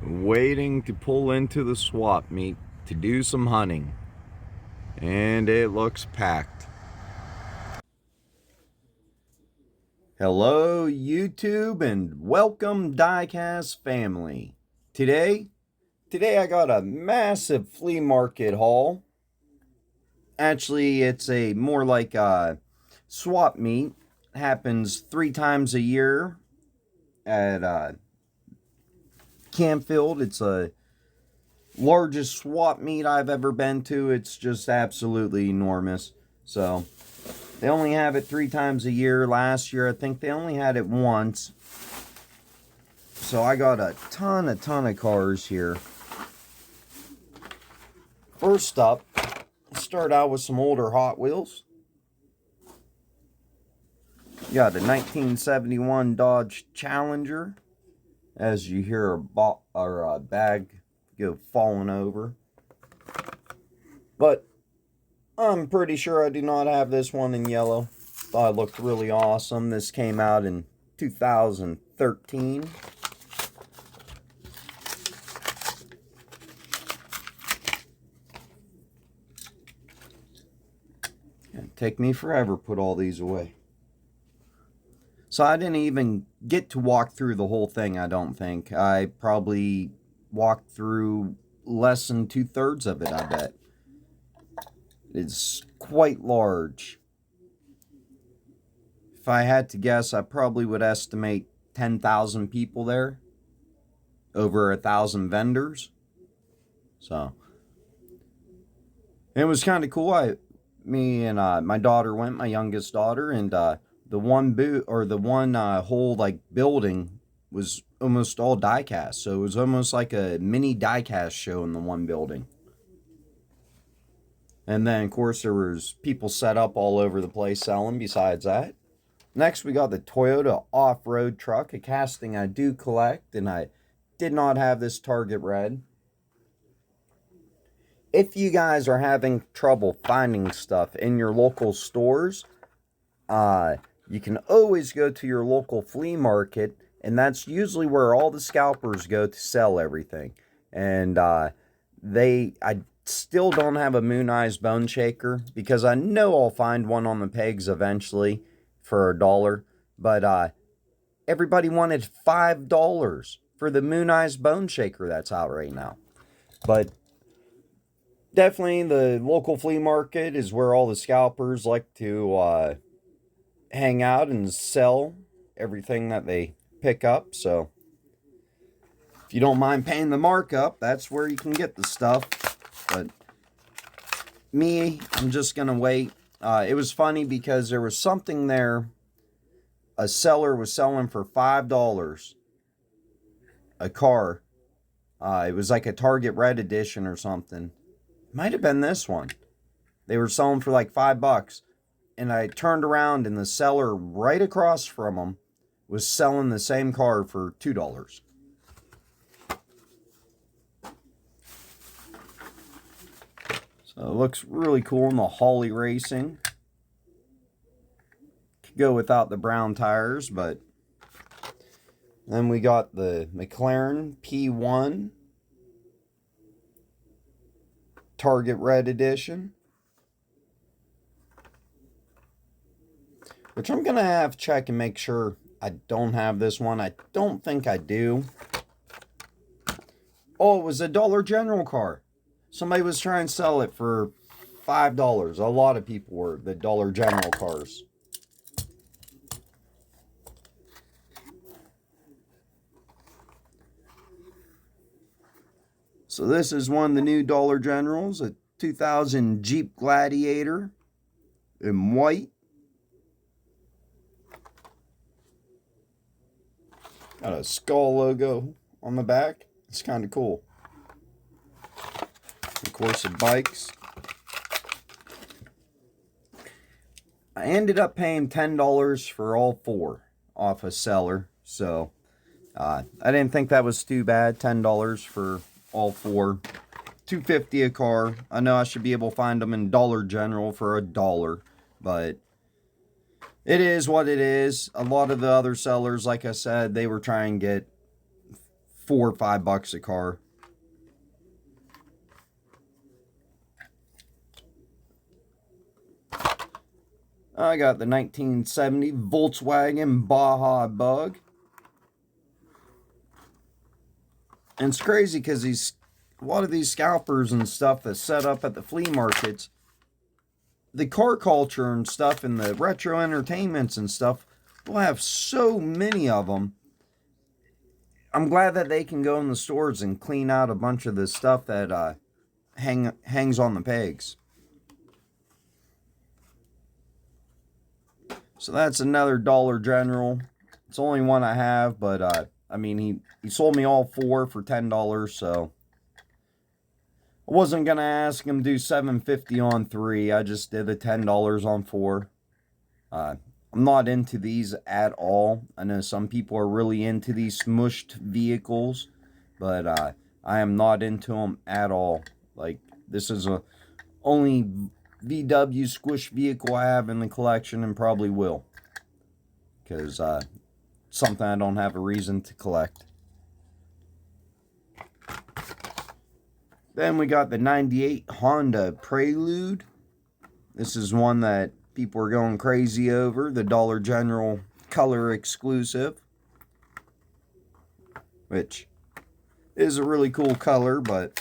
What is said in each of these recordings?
waiting to pull into the swap meet to do some hunting, and it looks packed. Hello YouTube and welcome Diecast family. Today I got a massive flea market haul. Actually, it's a more like a swap meet. It happens 3 times a year at Campfield. It's a largest swap meet I've ever been to. It's just absolutely enormous. So they only have it 3 times a year. Last year I think they only had it once. So I got a ton of cars here. First up, let's start out with some older Hot Wheels. Got a 1971 Dodge Challenger. As you hear a bag go falling over. But I'm pretty sure I do not have this one in yellow. Thought it looked really awesome. This came out in 2013. It'd take me forever to put all these away. So I didn't even get to walk through the whole thing, I don't think. I probably walked through less than 2/3 of it, I bet. It's quite large. If I had to guess, I probably would estimate 10,000 people there. Over 1,000 vendors. So it was kind of cool. Me and my daughter went, my youngest daughter, and the one booth or the one whole like building was almost all diecast. So it was almost like a mini diecast show in the one building. And then of course there was people set up all over the place selling besides that. Next we got the Toyota off-road truck, a casting I do collect, and I did not have this Target Red. If you guys are having trouble finding stuff in your local stores, you can always go to your local flea market, and that's usually where all the scalpers go to sell everything. And I still don't have a Moon Eyes Bone Shaker, because I know I'll find one on the pegs eventually for $1. But everybody wanted $5 for the Moon Eyes Bone Shaker that's out right now. But definitely the local flea market is where all the scalpers like to hang out and sell everything that they pick up. So if you don't mind paying the markup, that's where you can get the stuff. But me, I'm just gonna wait. It was funny because there was something there. A seller was selling for $5 a car. It was like a Target Red edition or something. Might have been this one. They were selling for like $5. And I turned around and the seller right across from them was selling the same car for $2. So it looks really cool in the Holly Racing. Could go without the brown tires, but then we got the Mclaren P1 Target Red Edition, which I'm going to have to check and make sure I don't have this one. I don't think I do. Oh, it was a Dollar General car. Somebody was trying to sell it for $5. A lot of people were, the Dollar General cars. So this is one of the new Dollar Generals, a 2000 Jeep Gladiator in white. Got a skull logo on the back. It's kind of cool. Of course, the bikes. I ended up paying $10 for all 4 off a seller. So I didn't think that was too bad. $10 for all 4. $2.50 a car. I know I should be able to find them in Dollar General for $1, but it is what it is. A lot of the other sellers, like I said, they were trying to get $4 or $5 a car. I got the 1970 Volkswagen Baja Bug. And it's crazy because a lot of these scalpers and stuff that set up at the flea markets, the car culture and stuff and the retro entertainments and stuff, will have so many of them. I'm glad that they can go in the stores and clean out a bunch of the stuff that hangs on the pegs. So that's another Dollar General. It's only one I have, but I mean, he sold me all 4 for $10, so I wasn't going to ask him to do $7.50 on 3. I just did the $10 on 4. I'm not into these at all. I know some people are really into these smushed vehicles, but I am not into them at all. Like, this is the only VW squish vehicle I have in the collection, and probably will, because something I don't have a reason to collect. Then we got the 98 Honda Prelude. This is one that people are going crazy over. The Dollar General color exclusive, which is a really cool color, but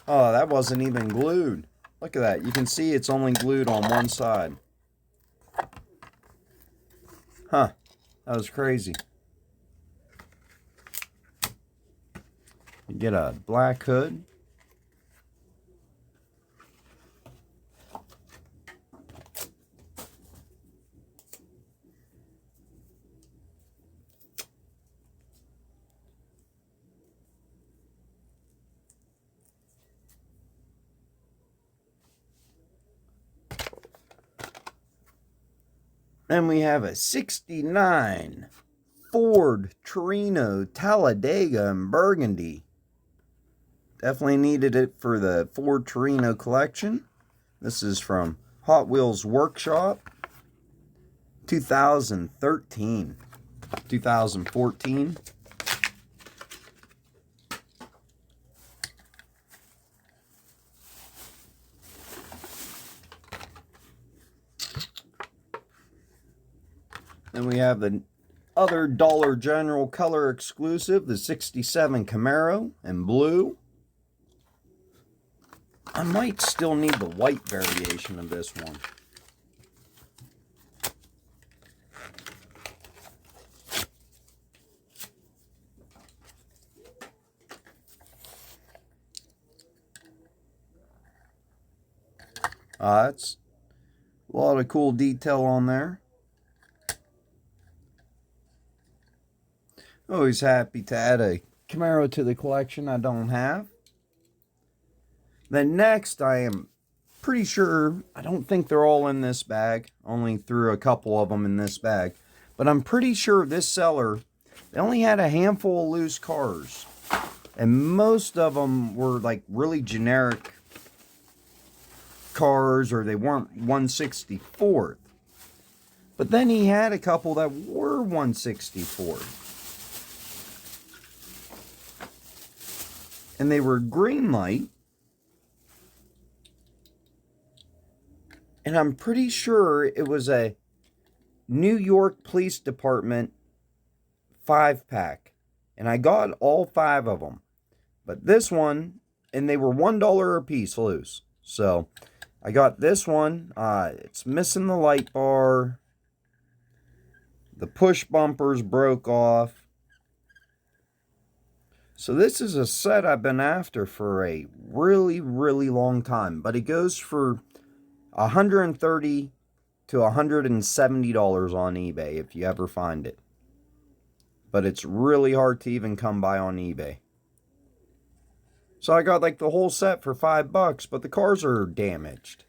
oh, that wasn't even glued. Look at that. You can see it's only glued on one side. Huh. That was crazy. You get a black hood. Then we have a 69 Ford Torino Talladega in burgundy. Definitely needed it for the Ford Torino collection. This is from Hot Wheels Workshop. 2013. 2014. Then we have the other Dollar General color exclusive, the 67 Camaro in blue. I might still need the white variation of this one. That's a lot of cool detail on there. Always happy to add a Camaro to the collection I don't have. Then next, I am pretty sure, I don't think they're all in this bag. Only threw a couple of them in this bag. But I'm pretty sure this seller, they only had a handful of loose cars. And most of them were like really generic cars, or they weren't 164th. But then he had a couple that were 164th. And they were greenlight. And I'm pretty sure it was a New York Police Department 5-pack. And I got all 5 of them. But this one, and they were $1 a piece loose. So I got this one. It's missing the light bar. The push bumpers broke off. So this is a set I've been after for a really, really long time. But it goes for $130 to $170 on eBay if you ever find it. But it's really hard to even come by on eBay. So I got like the whole set for $5, but the cars are damaged.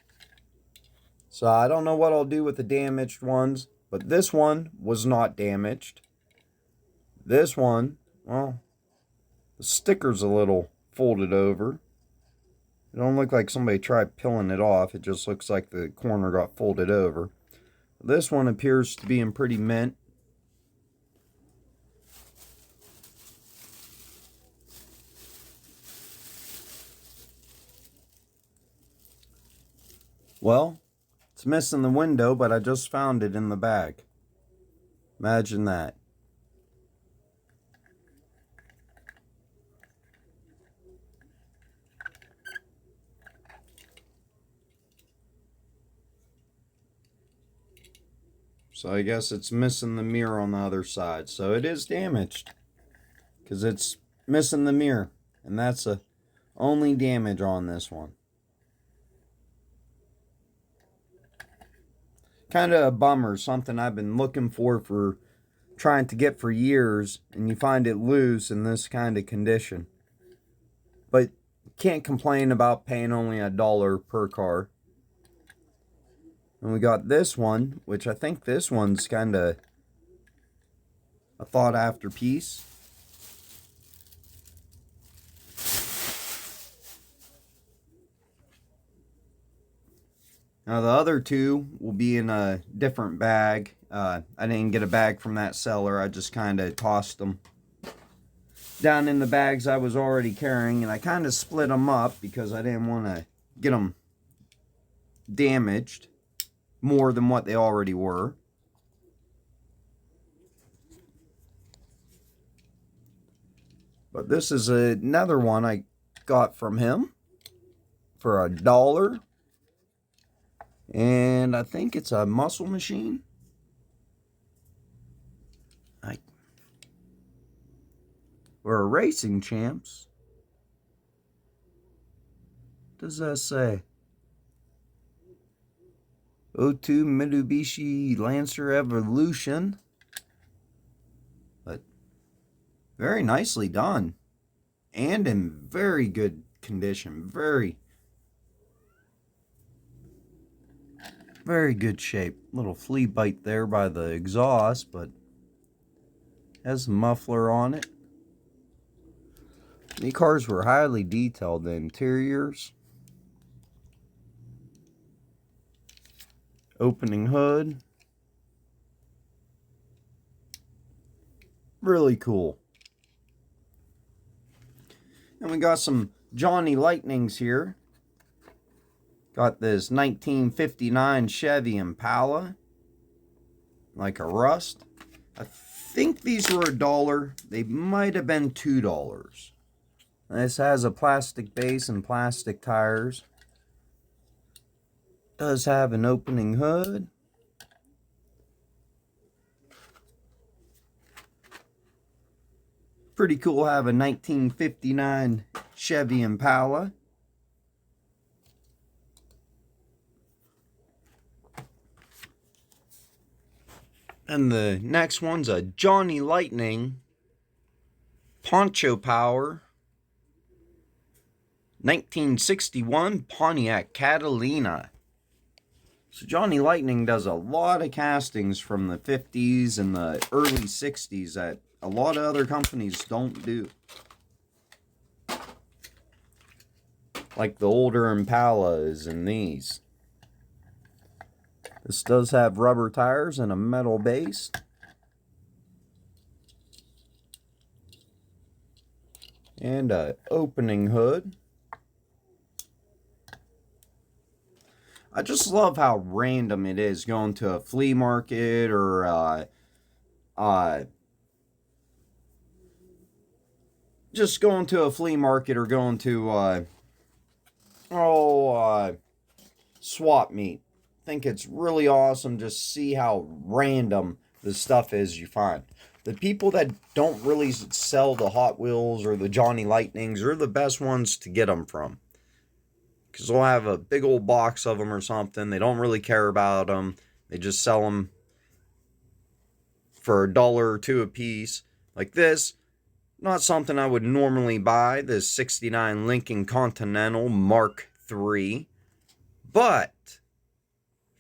So I don't know what I'll do with the damaged ones. But this one was not damaged. This one, well, the sticker's a little folded over. It don't look like somebody tried peeling it off. It just looks like the corner got folded over. This one appears to be in pretty mint. Well, it's missing the window, but I just found it in the bag. Imagine that. So I guess it's missing the mirror on the other side. So it is damaged, because it's missing the mirror. And that's the only damage on this one. Kind of a bummer. Something I've been looking for trying to get for years. And you find it loose in this kind of condition. But can't complain about paying only $1 per car. And we got this one, which I think this one's kind of a thought after piece. Now the other two will be in a different bag. I didn't get a bag from that seller. I just kind of tossed them down in the bags I was already carrying. And I kind of split them up because I didn't want to get them damaged more than what they already were. But this is another one I got from him for $1. And I think it's a muscle machine. We're racing champs. What does that say? '02 Mitsubishi Lancer Evolution. But very nicely done. And in very good condition. Very good shape. Little flea bite there by the exhaust, but has a muffler on it. These cars were highly detailed. The interiors. Opening hood. Really cool. And we got some Johnny Lightnings here. Got this 1959 Chevy Impala. Like a rust. I think these were $1. They might have been $2. This has a plastic base and plastic tires. Does have an opening hood. Pretty cool to have a 1959 Chevy Impala. And the next one's a Johnny Lightning Poncho Power 1961 Pontiac Catalina. So Johnny Lightning does a lot of castings from the 50s and the early 60s that a lot of other companies don't do. Like the older Impalas and these. This does have rubber tires and a metal base. And an opening hood. I just love how random it is going to a flea market or just going to a flea market or going to swap meet. I think it's really awesome to see how random the stuff is you find. The people that don't really sell the Hot Wheels or the Johnny Lightnings are the best ones to get them from. Because they'll have a big old box of them or something. They don't really care about them. They just sell them for $1 or $2 a piece. Like this, not something I would normally buy. This '69 Lincoln Continental Mark III. But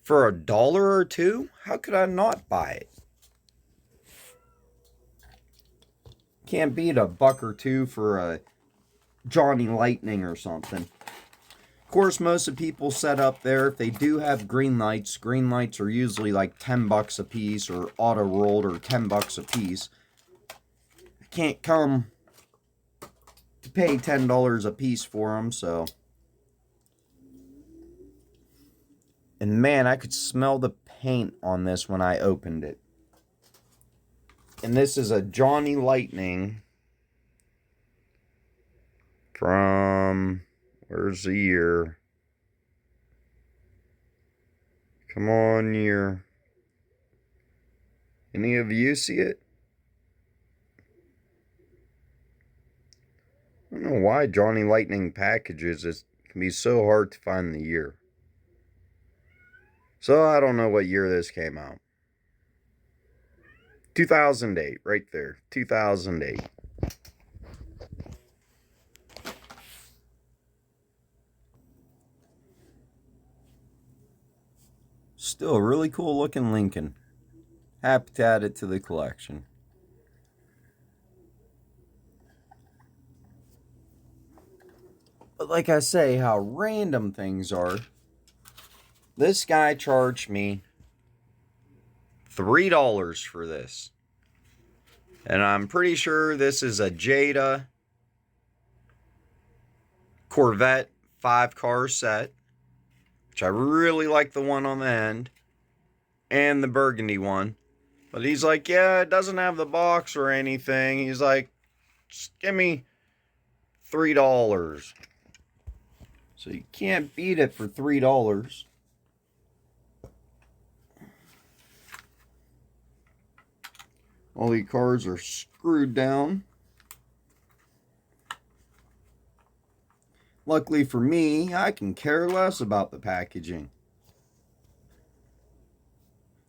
for $1 or $2, how could I not buy it? Can't beat $1 or $2 for a Johnny Lightning or something. Of course, most of the people set up there, if they do have green lights are usually like $10 a piece, or auto rolled, or $10 a piece. I can't come to pay $10 a piece for them, so And man, I could smell the paint on this when I opened it. And this is a Johnny Lightning from, where's the year? Come on, year. Any of you see it? I don't know why Johnny Lightning packages can be so hard to find the year. So I don't know what year this came out. 2008, right there. 2008. Still a really cool looking Lincoln. Happy to add it to the collection. But like I say, how random things are. This guy charged me $3 for this. And I'm pretty sure this is a Jetta Corvette 5-car set. Which I really like the one on the end. And the burgundy one. But he's like, yeah, it doesn't have the box or anything. He's like, just give me $3. So you can't beat it for $3. All the cars are screwed down. Luckily for me, I can care less about the packaging.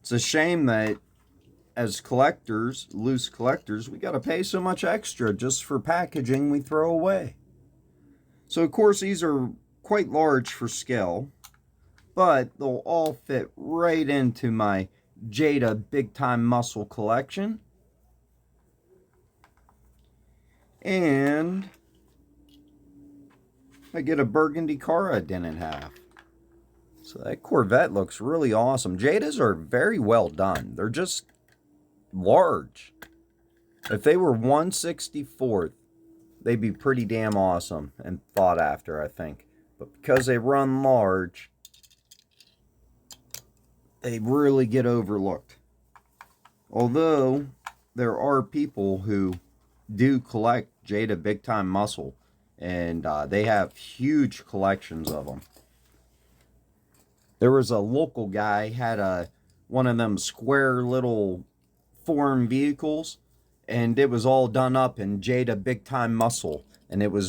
It's a shame that as collectors, loose collectors, we gotta pay so much extra just for packaging we throw away. So of course these are quite large for scale, but they'll all fit right into my Jetta Big Time Muscle collection. And I get a burgundy car I didn't have. So that Corvette looks really awesome. Jettas are very well done. They're just large. If they were 1/64th, they'd be pretty damn awesome and thought after, I think. But because they run large, they really get overlooked. Although there are people who do collect Jetta Big Time Muscle, and they have huge collections of them. There was a local guy had one of them square little foreign vehicles, and it was all done up in Jetta Big Time Muscle, and it was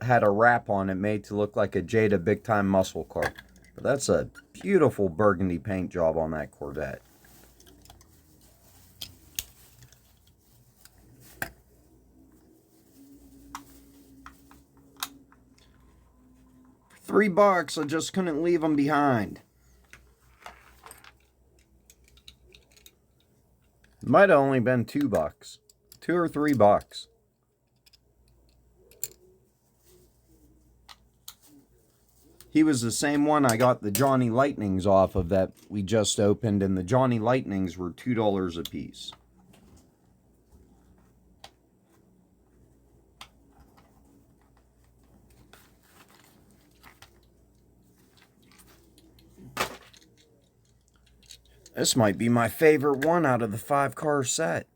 had a wrap on it made to look like a Jetta Big Time Muscle car. But that's a beautiful burgundy paint job on that Corvette. For $3, I just couldn't leave them behind. Might have only been $2. $2 or $3. He was the same one I got the Johnny Lightnings off of that we just opened, and the Johnny Lightnings were $2 a piece. This might be my favorite one out of the 5-car set.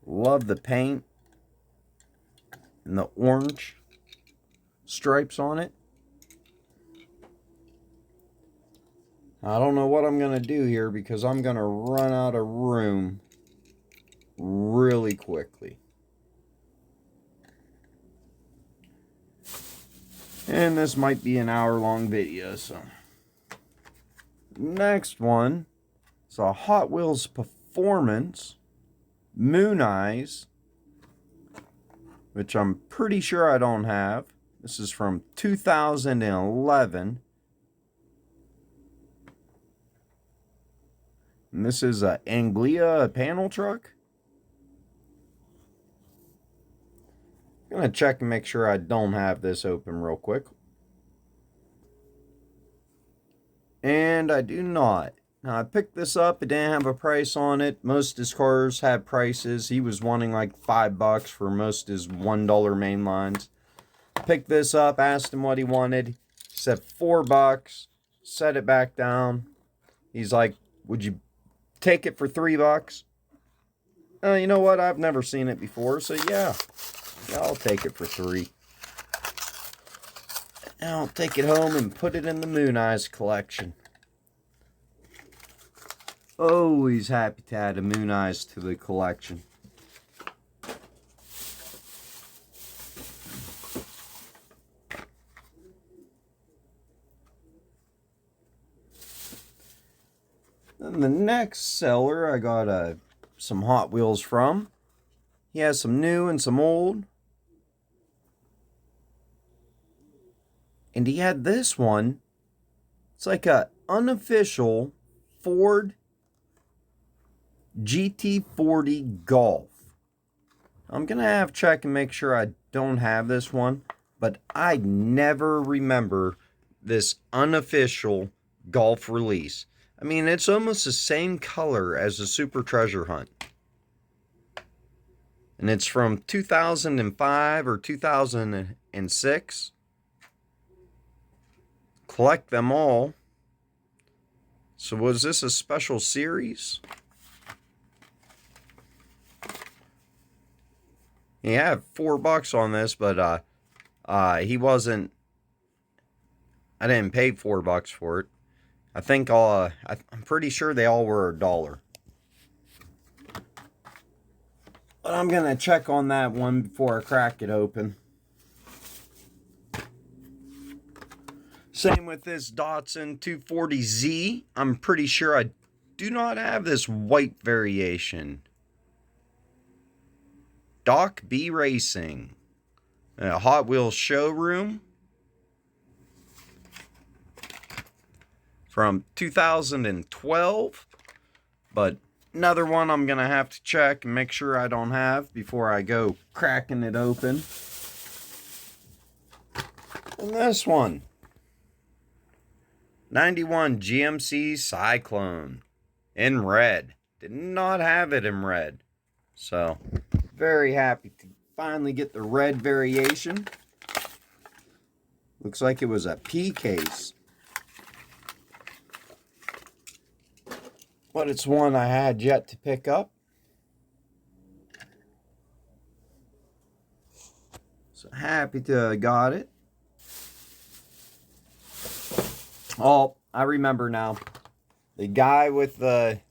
Love the paint and the orange stripes on it. I don't know what I'm going to do here because I'm going to run out of room really quickly. And this might be an hour-long video, so. Next one is a Hot Wheels Performance Moon Eyes, which I'm pretty sure I don't have. This is from 2011. And this is a Anglia panel truck. I'm going to check and make sure I don't have this open real quick. And I do not. Now, I picked this up. It didn't have a price on it. Most of his cars had prices. He was wanting like $5 for most of his $1 main lines. Picked this up, asked him what he wanted. He said $4. set it back down. He's like, would you take it for $3? You know what? I've never seen it before, so yeah, I'll take it for $3. And I'll take it home and put it in the Moon Eyes collection. Always happy to add a Moon Eyes to the collection. Then the next seller I got some Hot Wheels from. He has some new and some old. And he had this one. It's like a unofficial Ford GT40 Golf. I'm going to have to check and make sure I don't have this one. But I never remember this unofficial Golf release. I mean, it's almost the same color as the Super Treasure Hunt. And it's from 2005 or 2006. Collect them all. So was this a special series? He had $4 on this, but he wasn't. I didn't pay $4 for it. I think I'm pretty sure they all were $1. But I'm gonna check on that one before I crack it open. Same with this Datsun 240Z. I'm pretty sure I do not have this white variation. Doc B Racing. Hot Wheels Showroom. From 2012. But another one I'm going to have to check and make sure I don't have before I go cracking it open. And this one. 91 GMC Cyclone in red. Did not have it in red. So, very happy to finally get the red variation. Looks like it was a P case. But it's one I had yet to pick up. So happy to have got it. Oh, I remember now. The guy with the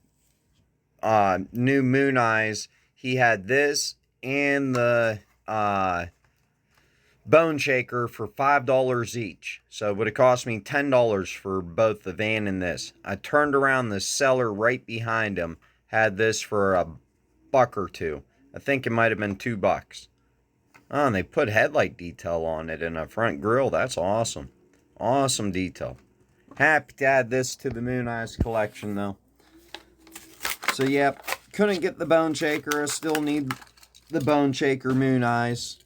new Moon Eyes, he had this and the Bone Shaker for $5 each. So it would have cost me $10 for both the van and this. I turned around, the seller right behind him had this for $1 or $2. I think it might have been $2. Oh, and they put headlight detail on it and a front grille. That's awesome. Awesome detail. Happy to add this to the Moon Eyes collection, though. So, yep, couldn't get the Bone Shaker. I still need the Bone Shaker Moon Eyes.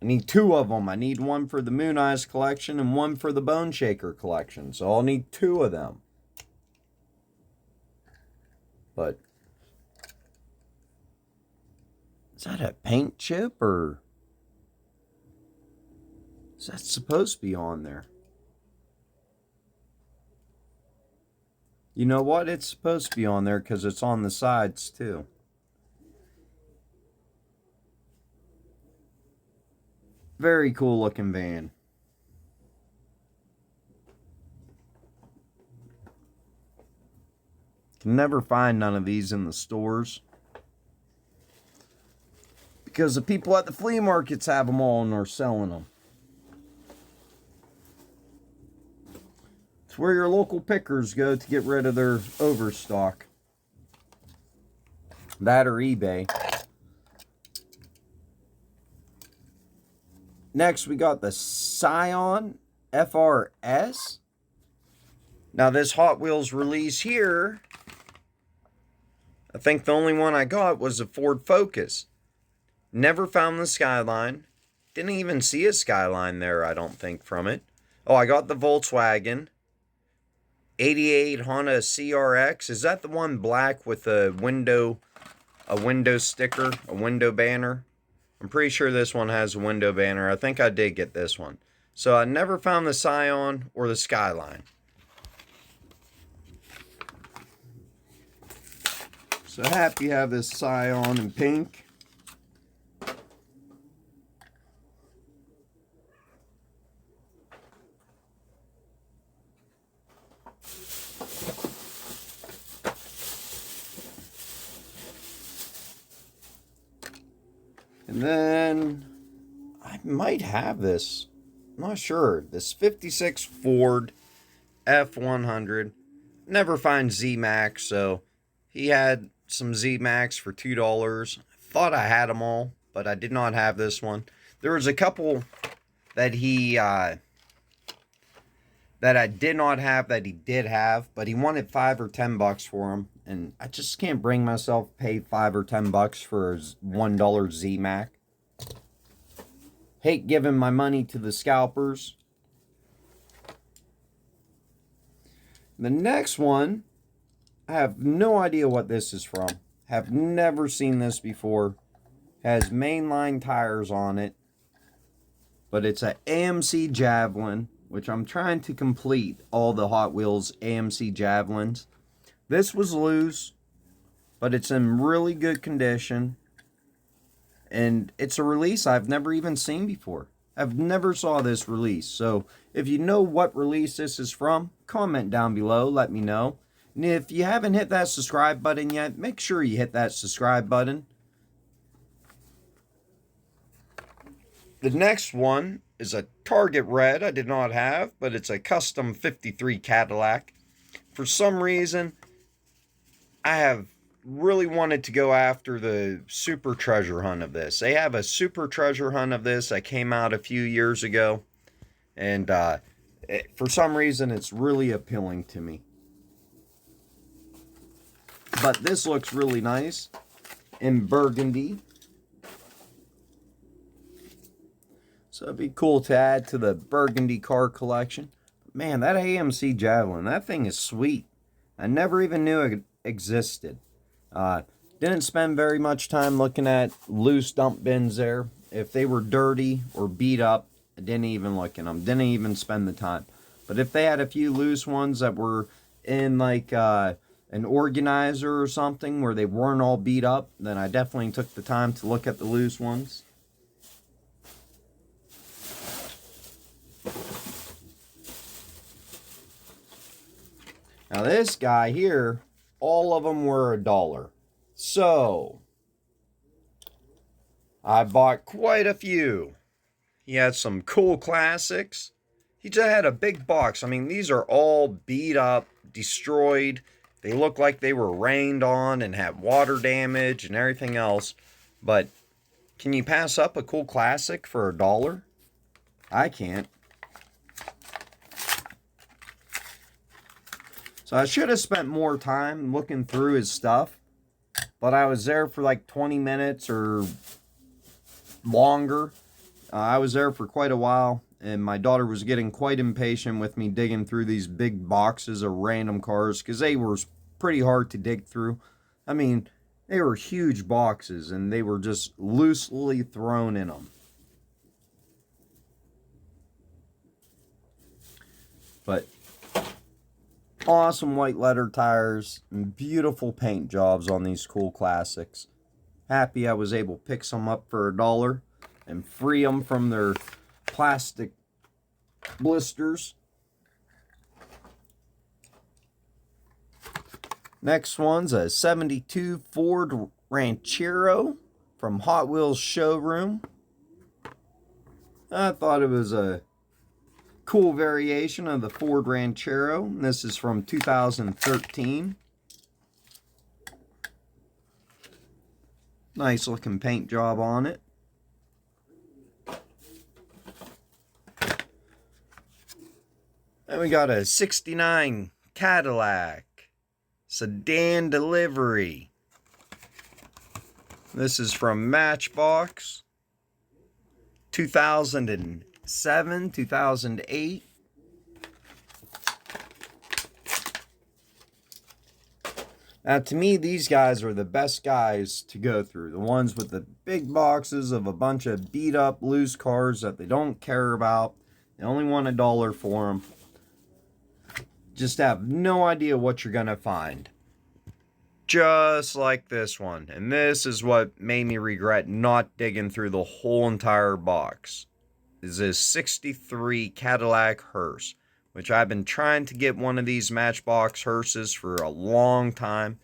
I need 2 of them. I need one for the Moon Eyes collection and one for the Bone Shaker collection. So, I'll need 2 of them. But, is that a paint chip, or is that supposed to be on there? You know what? It's supposed to be on there because it's on the sides too. Very cool looking van. Can never find none of these in the stores, because the people at the flea markets have them all and are selling them. It's where your local pickers go to get rid of their overstock. That or eBay. Next, we got the Scion Frs. Now, this Hot Wheels release here, I think the only one I got was a Ford Focus. Never found the Skyline. Didn't even see a Skyline there, I don't think, from it. Oh, I got the Volkswagen 88 Honda CRX. Is that the one black with a window sticker, a window banner? I'm pretty sure this one has a window banner. I think I did get this one. So I never found the Scion or the Skyline. So happy to have this Scion in pink. And then I might have this. I'm not sure. This 56 Ford F100. Never find Z-Max, so he had some Z-Max for $2. Thought I had them all, but I did not have this one. There was a couple that that I did not have that he did have, but he wanted $5 or $10 for them, and I just can't bring myself to pay $5 or $10 for his $1 Z-Max. Hate giving my money to the scalpers. The next one, I have no idea what this is from. Have never seen this before. Has mainline tires on it. But it's an Amc Javelin, which I'm trying to complete all the Hot Wheels Amc Javelins. This was loose, but it's in really good condition. And it's a release I've never even seen before. I've never saw this release. So if you know what release this is from, comment down below, let me know. And if you haven't hit that subscribe button yet, make sure you hit that subscribe button. The next one is a Target Red I did not have, but it's a custom 53 Cadillac. For some reason, I have really wanted to go after the super treasure hunt of this. They have a super treasure hunt of this that came out a few years ago, and for some reason it's really appealing to me. But this looks really nice in burgundy, so it'd be cool to add to the burgundy car collection. Man, that AMC Javelin, that thing is sweet. I never even knew it existed. Didn't spend very much time looking at loose dump bins there. If they were dirty or beat up, I didn't even look in them. Didn't even spend the time. But if they had a few loose ones that were in like an organizer or something where they weren't all beat up, then I definitely took the time to look at the loose ones. Now this guy here, all of them were $1. So I bought quite a few. He had some cool classics. He just had a big box. I mean, these are all beat up, destroyed. They look like they were rained on and had water damage and everything else. But can you pass up a cool classic for $1? I can't. So I should have spent more time looking through his stuff, but I was there for like 20 minutes or longer. I was there for quite a while, and my daughter was getting quite impatient with me digging through these big boxes of random cars, because they were pretty hard to dig through. I mean, they were huge boxes, and they were just loosely thrown in them. But awesome white letter tires and beautiful paint jobs on these cool classics. Happy I was able to pick some up for $1 and free them from their plastic blisters. Next one's a 72 Ford Ranchero from Hot Wheels Showroom. I thought it was a cool variation of the Ford Ranchero. This is from 2013. Nice looking paint job on it. Then we got a 69 Cadillac Sedan delivery. This is from Matchbox. 2007, 2008. Now, to me, these guys are the best guys to go through. The ones with the big boxes of a bunch of beat up, loose cars that they don't care about. They only want $1 for them. Just have no idea what you're gonna find. Just like this one. And this is what made me regret not digging through the whole entire box. This is 63 Cadillac Hearse, which I've been trying to get one of these Matchbox hearses for a long time.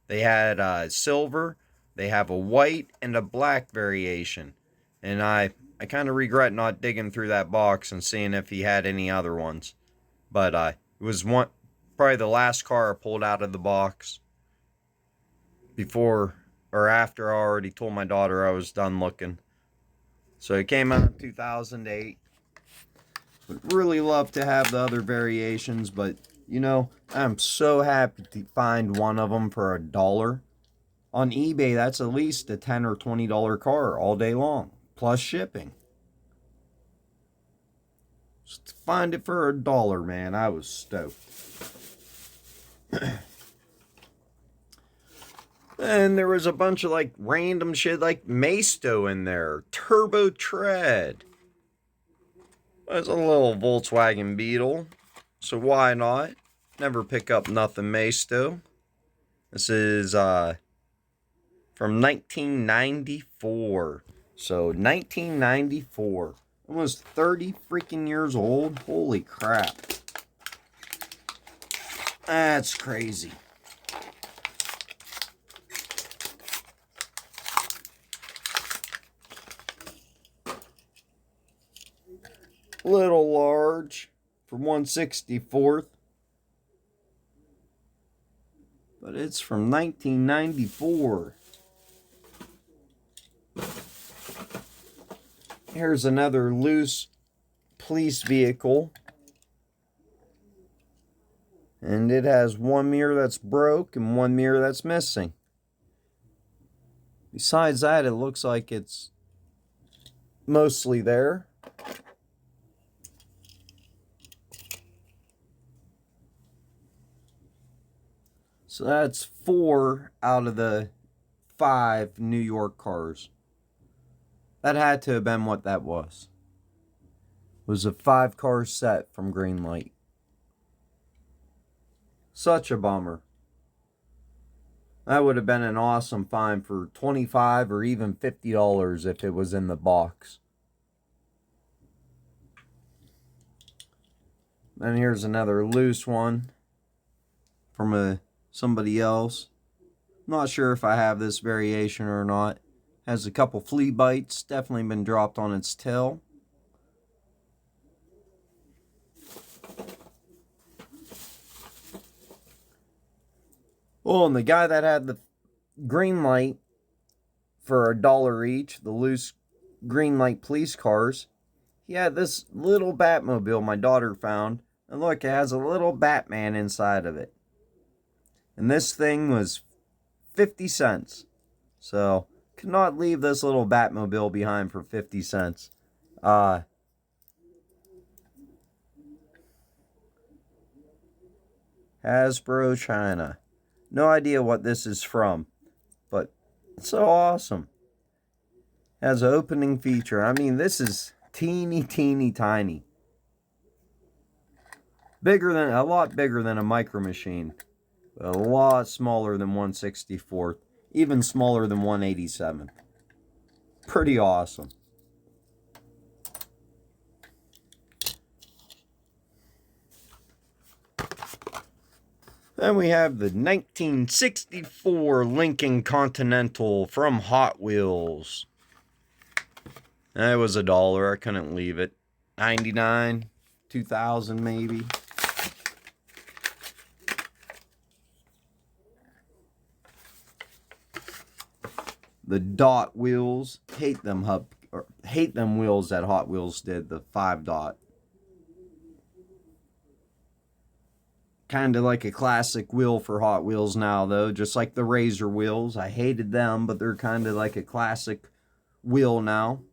They had silver, they have a white and a black variation. And I kind of regret not digging through that box and seeing if he had any other ones. But it was probably the last car I pulled out of the box before or after I already told my daughter I was done looking. So it came out in 2008. Would really love to have the other variations, but you know, I'm so happy to find one of them for $1. On eBay, that's at least a $10 or $20 car all day long, plus shipping. Just to find it for $1, man, I was stoked. And there was a bunch of like random shit like Maisto in there, Turbo Tread. There's a little Volkswagen Beetle, so why not? Never pick up nothing Maisto. This is from 1994. So 1994, almost 30 freaking years old. Holy crap. That's crazy. Little large for 1/64th. But it's from 1994. Here's another loose police vehicle. And it has one mirror that's broke and one mirror that's missing. Besides that, it looks like it's mostly there. So that's 4 out of the 5 New York cars. That had to have been what that was. It was a 5-car set from Greenlight. Such a bummer. That would have been an awesome find for $25 or even $50 if it was in the box. Then here's another loose one from somebody else. Not sure if I have this variation or not. Has a couple flea bites. Definitely been dropped on its tail. Oh, and the guy that had the Greenlight for $1 each, the loose Greenlight police cars, he had this little Batmobile my daughter found. And look, it has a little Batman inside of it. And this thing was 50 cents. So, could not leave this little Batmobile behind for 50 cents. Hasbro China. No idea what this is from. But, it's so awesome. Has an opening feature. I mean, this is teeny tiny. A lot bigger than a Micro Machine. A lot smaller than 1/64th. Even smaller than 1/87th. Pretty awesome. Then we have the 1964 Lincoln Continental from Hot Wheels. That was $1. I couldn't leave it. 99, 2000 maybe. The dot wheels, hate them wheels that Hot Wheels did, the 5 dot. Kind of like a classic wheel for Hot Wheels now though, just like the Razor wheels. I hated them, but they're kind of like a classic wheel now.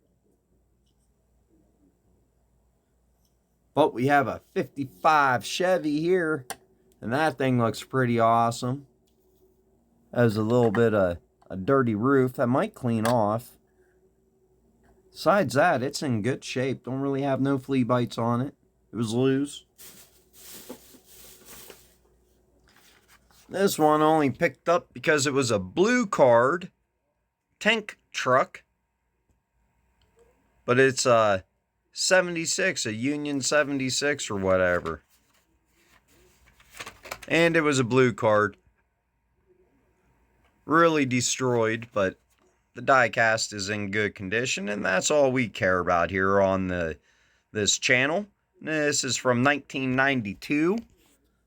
But we have a 55 Chevy here, and that thing looks pretty awesome. Has a little bit of a dirty roof that might clean off. Besides that, it's in good shape. Don't really have no flea bites on it. It was loose. This one only picked up because it was a blue card tank truck. But it's a 76, a Union 76 or whatever. And it was a blue card. Really destroyed, but the die cast is in good condition, and that's all we care about here on this channel. This is from 1992,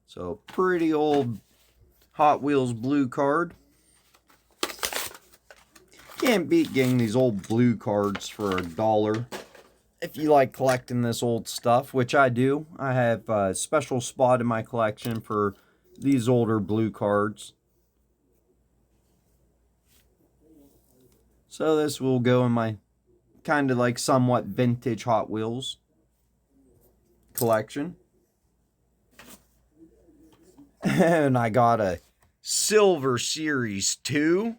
so pretty old Hot Wheels blue card. Can't beat getting these old blue cards for $1. If you like collecting this old stuff, which I do, I have a special spot in my collection for these older blue cards. So this will go in my kind of like somewhat vintage Hot Wheels collection. And I got a Silver Series 2.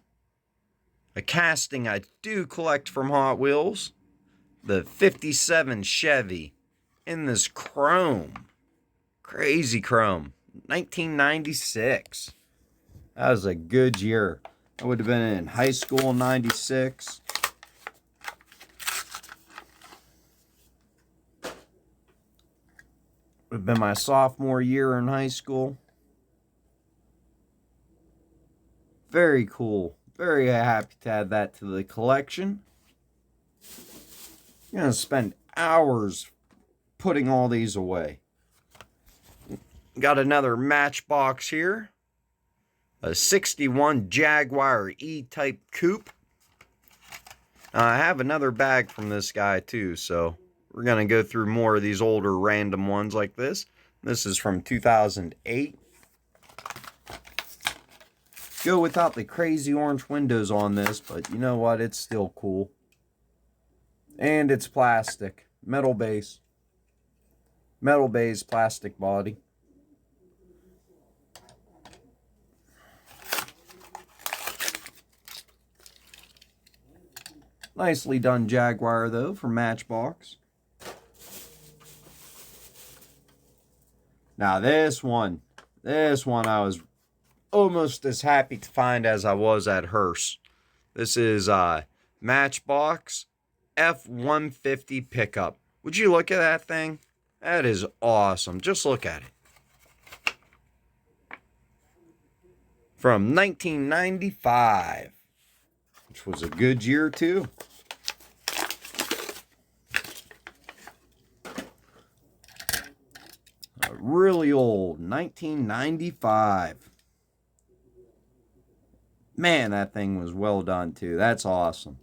A casting I do collect from Hot Wheels. The 57 Chevy in this chrome. Crazy chrome. 1996. That was a good year. I would have been in high school in 96. Would have been my sophomore year in high school. Very cool. Very happy to add that to the collection. I'm going to spend hours putting all these away. Got another Matchbox here. A 61 Jaguar E-Type Coupe. I have another bag from this guy too, so we're going to go through more of these older random ones like this. This is from 2008. Go without the crazy orange windows on this, but you know what? It's still cool. And it's plastic. Metal base. Metal base, plastic body. Nicely done Jaguar, though, from Matchbox. Now, this one I was almost as happy to find as I was at Hearse. This is Matchbox F-150 pickup. Would you look at that thing? That is awesome. Just look at it. From 1995. Which was a good year, too. A really old 1995. Man, that thing was well done, too. That's awesome.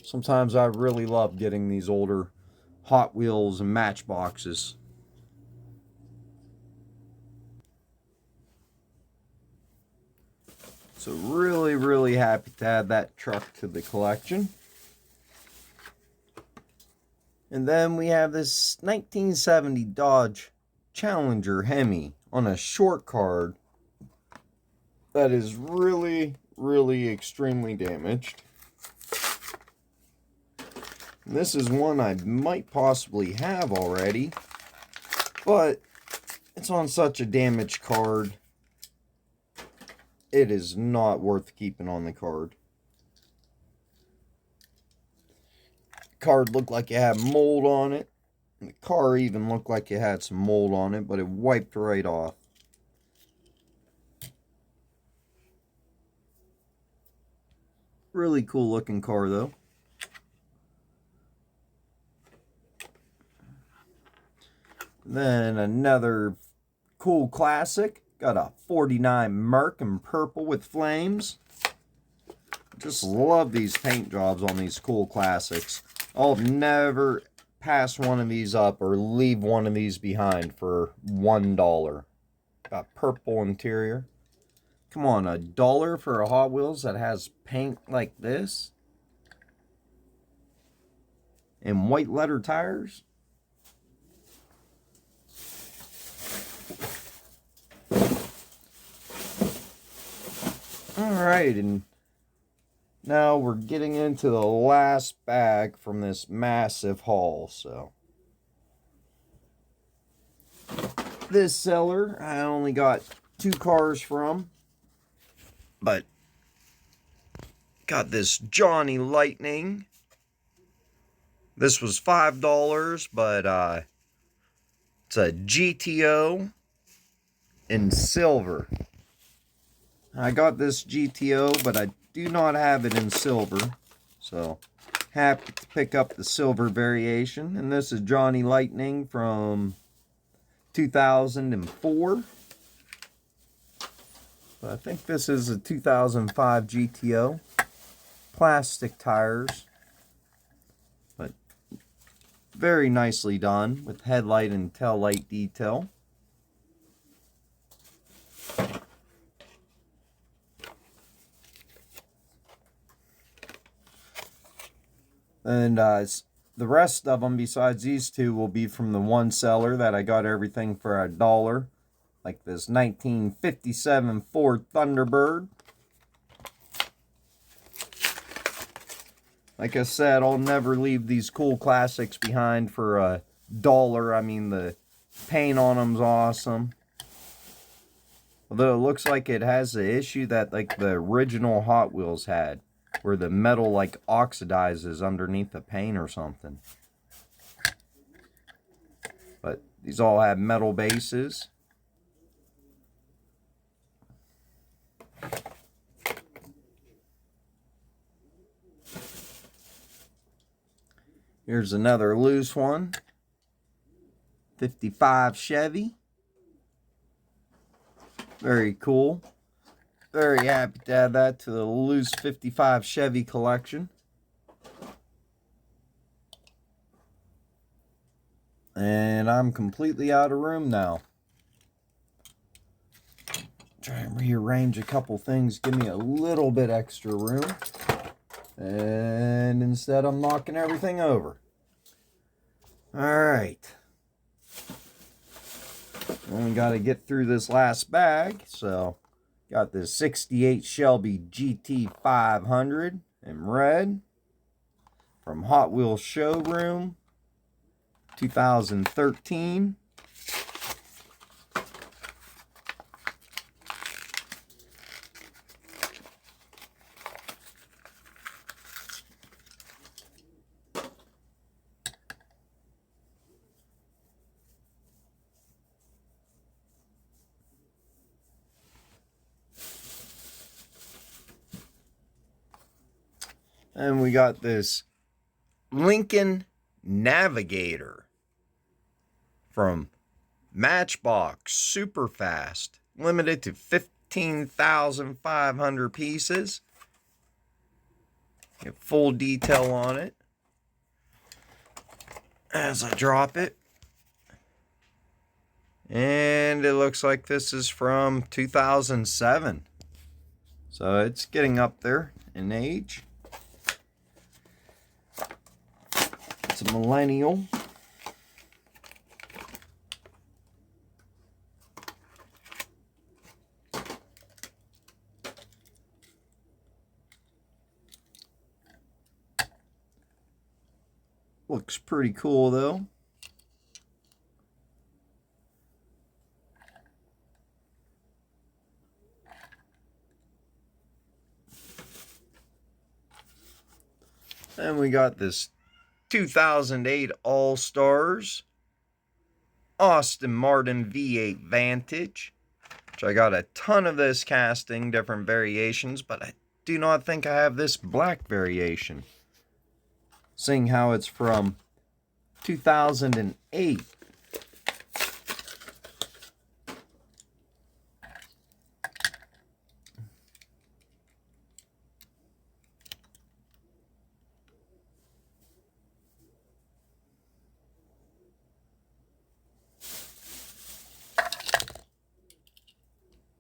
Sometimes I really love getting these older Hot Wheels and Matchboxes. So really, really happy to add that truck to the collection. And then we have this 1970 Dodge Challenger Hemi on a short card that is really, really extremely damaged. This is one I might possibly have already, but it's on such a damaged card. It is not worth keeping on the card. The card looked like it had mold on it. And the car even looked like it had some mold on it, but it wiped right off. Really cool looking car though. Then another cool classic. Got a 49 Merc in purple with flames. Just love these paint jobs on these cool classics. I'll never pass one of these up or leave one of these behind for $1. Got purple interior. Come on, $1 for a Hot Wheels that has paint like this? And white letter tires? Alright, and Now we're getting into the last bag from this massive haul. So this seller I only got 2 cars from, but got this Johnny Lightning. This was $5, but it's a GTO in silver. I got this GTO, but I do not have it in silver, so happy to pick up the silver variation. And this is Johnny Lightning from 2004. But I think this is a 2005 GTO. Plastic tires, but very nicely done with headlight and tail light detail. And the rest of them, besides these two, will be from the one seller that I got everything for $1. Like this 1957 Ford Thunderbird. Like I said, I'll never leave these cool classics behind for $1. I mean, the paint on them's awesome. Although it looks like it has the issue that like the original Hot Wheels had, where the metal like oxidizes underneath the paint or something. But these all have metal bases. Here's another loose one. 55 Chevy. Very cool. Very happy to add that to the loose 55 Chevy collection. And I'm completely out of room now. Try and rearrange a couple things, give me a little bit extra room. And instead I'm knocking everything over. Alright. Only got to get through this last bag, so got this 68 Shelby GT 500 in red from Hot Wheels Showroom, 2013. And we got this Lincoln Navigator from Matchbox, super fast, limited to 15,500 pieces. Get full detail on it as I drop it. And it looks like this is from 2007. So it's getting up there in age. It's a millennial. Looks pretty cool though. And we got this 2008 All-Stars Austin Martin V8 Vantage, which I got a ton of this casting, different variations, but I do not think I have this black variation, seeing how it's from 2008.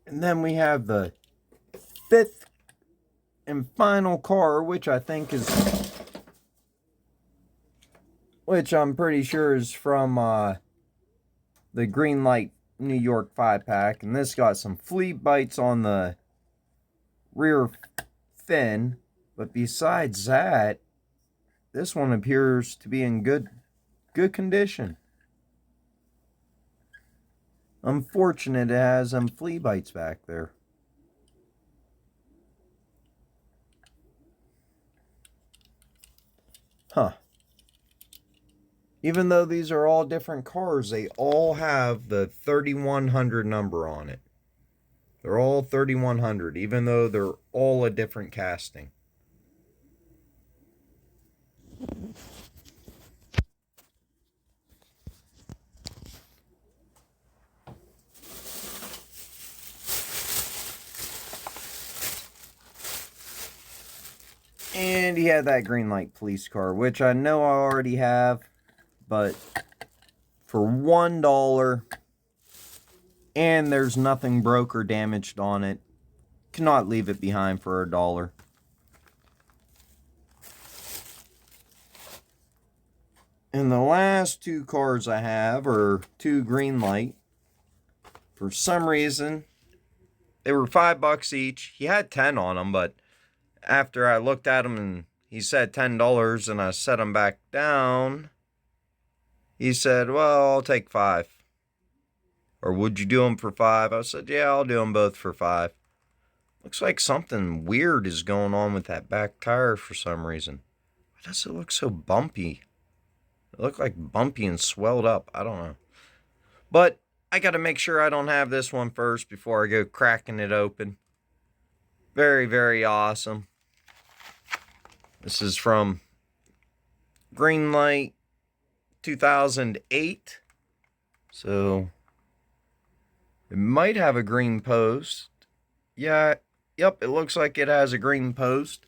And then we have the 5th and final car, which I think is, which I'm pretty sure is from the Greenlight New York 5-pack. And this got some flea bites on the rear fin. But besides that, this one appears to be in good condition. Unfortunate it has some flea bites back there. Huh. Even though these are all different cars, they all have the 3100 number on it. They're all 3100, even though they're all a different casting. And he had that greenlight police car, which I know I already have, but for $1, and there's nothing broke or damaged on it, cannot leave it behind for $1. And the last two cars I have are two greenlight. For some reason, they were $5 each. He had 10 on them, but after I looked at them and he said $10 and I set them back down, he said, well, I'll take 5. Or would you do them for 5? I said, yeah, I'll do them both for 5. Looks like something weird is going on with that back tire for some reason. Why does it look so bumpy? It looked like bumpy and swelled up. I don't know. But I got to make sure I don't have this one first before I go cracking it open. Very, very awesome. This is from Greenlight 2008. So it might have a green post. Yeah, yep, it looks like it has a green post.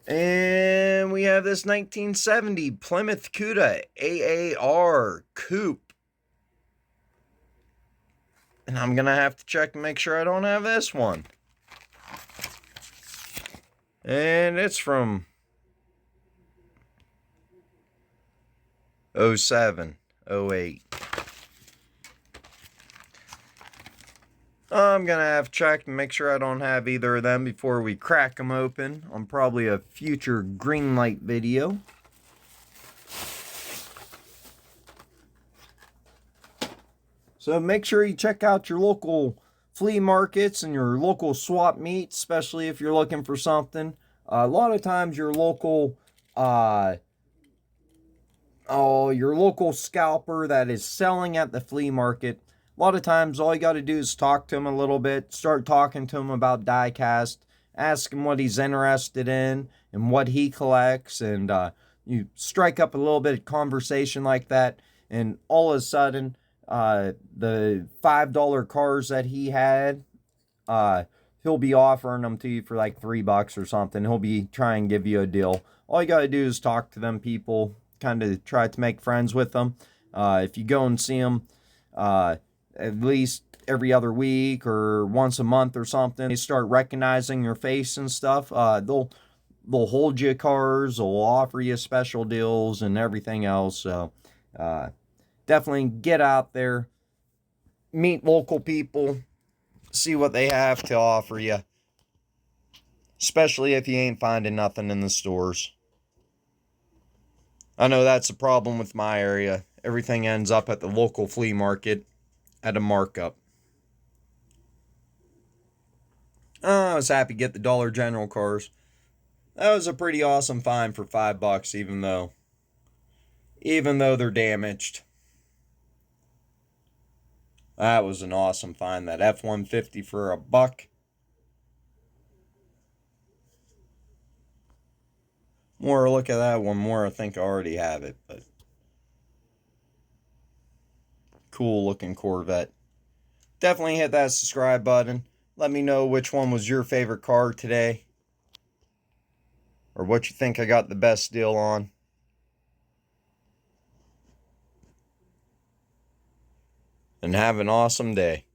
And we have this 1970 Plymouth Cuda AAR Coupe. And I'm going to have to check and make sure I don't have this one. And it's from 07, 08. I'm going to have to check and make sure I don't have either of them before we crack them open on probably a future Greenlight video. So make sure you check out your local flea markets and your local swap meets, especially if you're looking for something. A lot of times your local scalper that is selling at the flea market, a lot of times all you got to do is talk to him a little bit, start talking to him about diecast, ask him what he's interested in and what he collects, and you strike up a little bit of conversation like that, and all of a sudden the $5 cars that he had, he'll be offering them to you for like $3 or something. He'll be trying to give you a deal. All you got to do is talk to them people, kind of try to make friends with them. If you go and see them at least every other week or once a month or something, they start recognizing your face and stuff. They'll hold you cars, they'll offer you special deals and everything else. So definitely get out there, meet local people, see what they have to offer you, especially if you ain't finding nothing in the stores. I know that's a problem with my area. Everything ends up at the local flea market at a markup. I was happy to get the Dollar General cars. That was a pretty awesome find for $5, even though they're damaged. That was an awesome find. That F-150 for $1. More look at that one, more I think I already have it, but cool looking Corvette. Definitely hit that subscribe button. Let me know which one was your favorite car today, or what you think I got the best deal on. And have an awesome day.